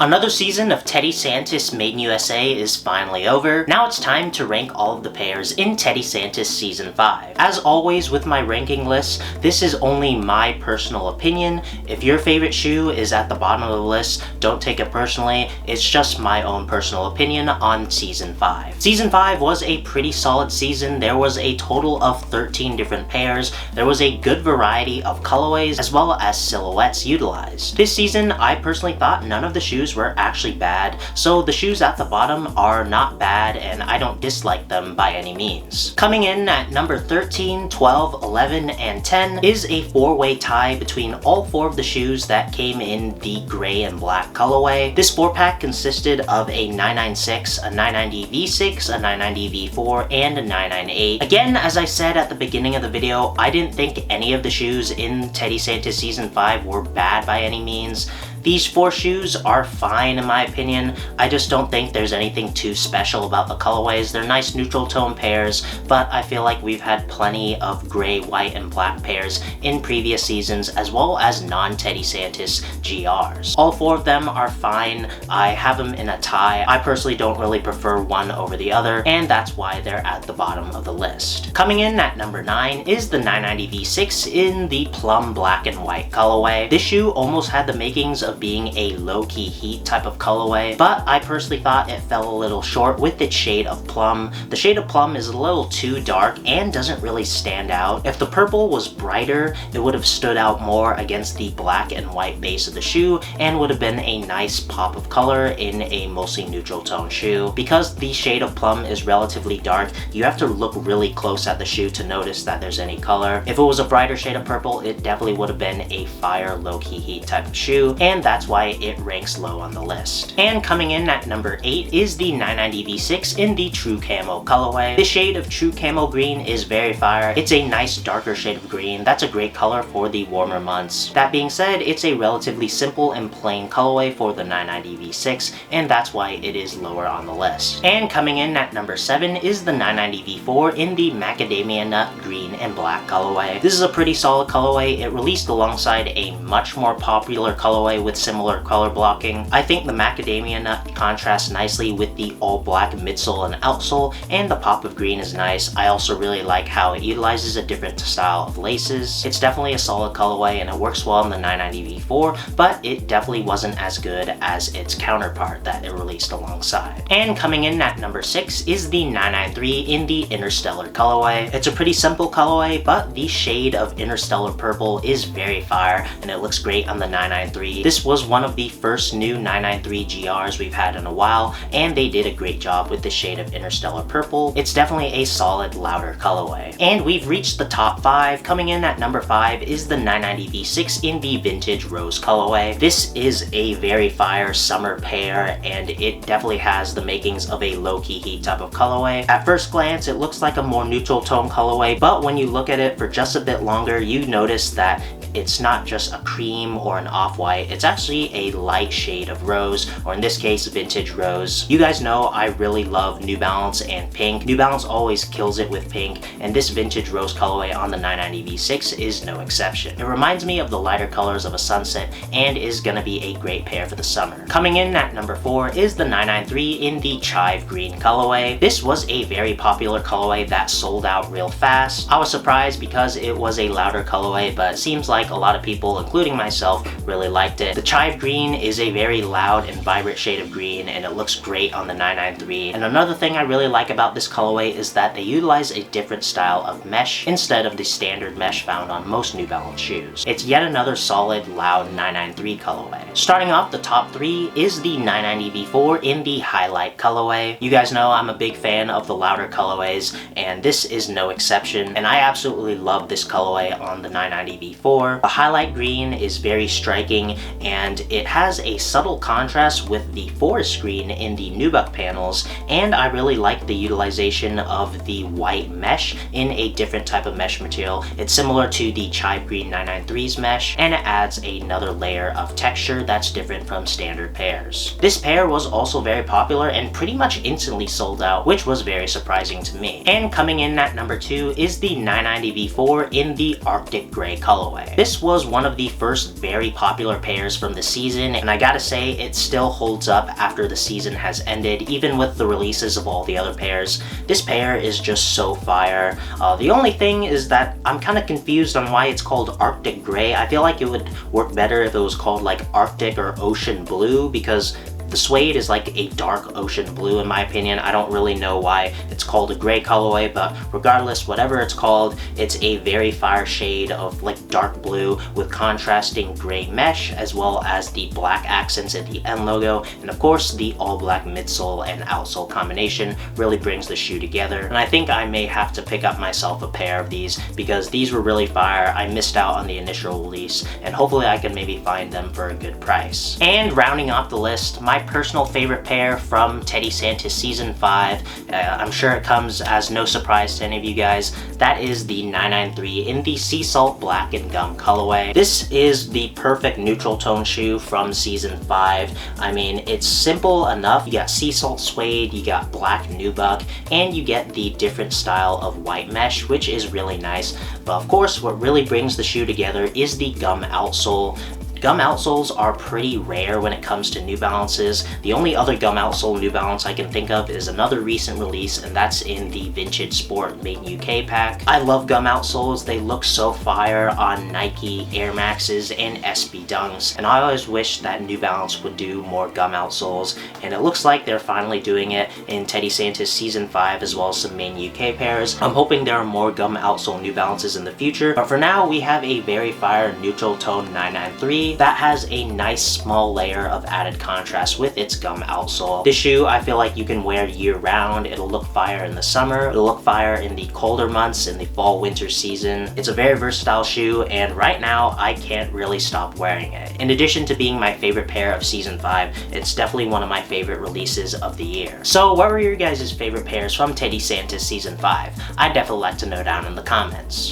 Another season of Teddy Santis Made in USA is finally over. Now it's time to rank all of the pairs in Teddy Santis Season 5. As always with my ranking list, this is only my personal opinion. If your favorite shoe is at the bottom of the list, don't take it personally. It's just my own personal opinion on Season 5. Season 5 was a pretty solid season. There was a total of 13 different pairs. There was a good variety of colorways as well as silhouettes utilized. This season, I personally thought none of the shoes were actually bad, so the shoes at the bottom are not bad and I don't dislike them by any means. Coming in at number 13, 12, 11, and 10 is a four-way tie between all four of the shoes that came in the gray and black colorway. This four-pack consisted of a 996, a 990 V6, a 990 V4, and a 998. Again, as I said at the beginning of the video, I didn't think any of the shoes in Teddy Santis Season 5 were bad by any means. These four shoes are fine in my opinion. I just don't think there's anything too special about the colorways. They're nice neutral tone pairs, but I feel like we've had plenty of gray, white, and black pairs in previous seasons, as well as non-Teddy Santis GRs. All four of them are fine. I have them in a tie. I personally don't really prefer one over the other, and that's why they're at the bottom of the list. Coming in at number 9 is the 990 V6 in the plum black and white colorway. This shoe almost had the makings of being a low-key heat type of colorway, but I personally thought it fell a little short with its shade of plum. The shade of plum is a little too dark and doesn't really stand out. If the purple was brighter, it would have stood out more against the black and white base of the shoe and would have been a nice pop of color in a mostly neutral tone shoe. Because the shade of plum is relatively dark, you have to look really close at the shoe to notice that there's any color. If it was a brighter shade of purple, it definitely would have been a fire low-key heat type of shoe, and that's why it ranks low on the list. And coming in at number 8 is the 990 V6 in the True Camo colorway. This shade of True Camo green is very fire. It's a nice darker shade of green. That's a great color for the warmer months. That being said, it's a relatively simple and plain colorway for the 990 V6, and that's why it is lower on the list. And coming in at number 7 is the 990 V4 in the Macadamia Nut green and black colorway. This is a pretty solid colorway. It released alongside a much more popular colorway with similar color blocking. I think the macadamia nut contrasts nicely with the all black midsole and outsole, and the pop of green is nice. I also really like how it utilizes a different style of laces. It's definitely a solid colorway and it works well in the 990 V4, but it definitely wasn't as good as its counterpart that it released alongside. And coming in at number 6 is the 993 in the Interstellar colorway. It's a pretty simple colorway, but the shade of Interstellar purple is very fire and it looks great on the 993. This was one of the first new 993 GRs we've had in a while, and they did a great job with the shade of Interstellar purple. It's definitely a solid, louder colorway. And we've reached the top 5. Coming in at number 5 is the 990 V6 in the Vintage Rose colorway. This is a very fire summer pair, and it definitely has the makings of a low-key heat type of colorway. At first glance, it looks like a more neutral tone colorway, but when you look at it for just a bit longer, you notice that it's not just a cream or an off-white, it's actually a light shade of rose, or in this case, vintage rose. You guys know I really love New Balance and pink. New Balance always kills it with pink, and this vintage rose colorway on the 990 V6 is no exception. It reminds me of the lighter colors of a sunset and is gonna be a great pair for the summer. Coming in at number 4 is the 993 in the Chive Green colorway. This was a very popular colorway that sold out real fast. I was surprised because it was a louder colorway, but it seems like a lot of people, including myself, really liked it. The Chive Green is a very loud and vibrant shade of green, and it looks great on the 993. And another thing I really like about this colorway is that they utilize a different style of mesh instead of the standard mesh found on most New Balance shoes. It's yet another solid, loud 993 colorway. Starting off the top 3 is the 990 V4 in the Highlight colorway. You guys know I'm a big fan of the louder colorways, and this is no exception, and I absolutely love this colorway on the 990 V4. The Highlight Green is very striking, and it has a subtle contrast with the forest green in the nubuck panels, and I really like the utilization of the white mesh in a different type of mesh material. It's similar to the Chive Green 993's mesh, and it adds another layer of texture that's different from standard pairs. This pair was also very popular and pretty much instantly sold out, which was very surprising to me. And coming in at number 2 is the 990 V4 in the Arctic Gray colorway. This was one of the first very popular pairs from the season, and I gotta say it still holds up after the season has ended, even with the releases of all the other pairs. This pair is just so fire. The only thing is that I'm kind of confused on why it's called Arctic Gray. I feel like it would work better if it was called like Arctic or Ocean Blue, because the suede is like a dark ocean blue in my opinion. I don't really know why it's called a gray colorway, but regardless, whatever it's called, it's a very fire shade of like dark blue with contrasting gray mesh, as well as the black accents at the end logo, and of course the all black midsole and outsole combination really brings the shoe together. And I think I may have to pick up myself a pair of these because these were really fire. I missed out on the initial release, and hopefully I can maybe find them for a good price. And rounding off the list, my personal favorite pair from Teddy Santis Season 5, I'm sure it comes as no surprise to any of you guys, that is the 993 in the Sea Salt Black and Gum colorway. This is the perfect neutral tone shoe from Season 5. I mean, it's simple enough. You got sea salt suede, you got black nubuck, and you get the different style of white mesh, which is really nice. But of course, what really brings the shoe together is the gum outsole. Gum outsoles are pretty rare when it comes to New Balances. The only other gum outsole New Balance I can think of is another recent release, and that's in the Vintage Sport Made in UK pack. I love gum outsoles. They look so fire on Nike Air Maxes and SB Dunks, and I always wish that New Balance would do more gum outsoles, and it looks like they're finally doing it in Teddy Santis Season 5 as well as some main UK pairs. I'm hoping there are more gum outsole New Balances in the future, but for now we have a very fire neutral tone 993 that has a nice small layer of added contrast with its gum outsole. This shoe I feel like you can wear year round. It'll look fire in the summer, it'll look fire in the colder months, in the fall winter season. It's a very versatile shoe, and right now I can't really stop wearing it. In addition to being my favorite pair of Season 5, it's definitely one of my favorite releases of the year. So what were your guys' favorite pairs from Teddy Santis Season 5? I'd definitely like to know down in the comments.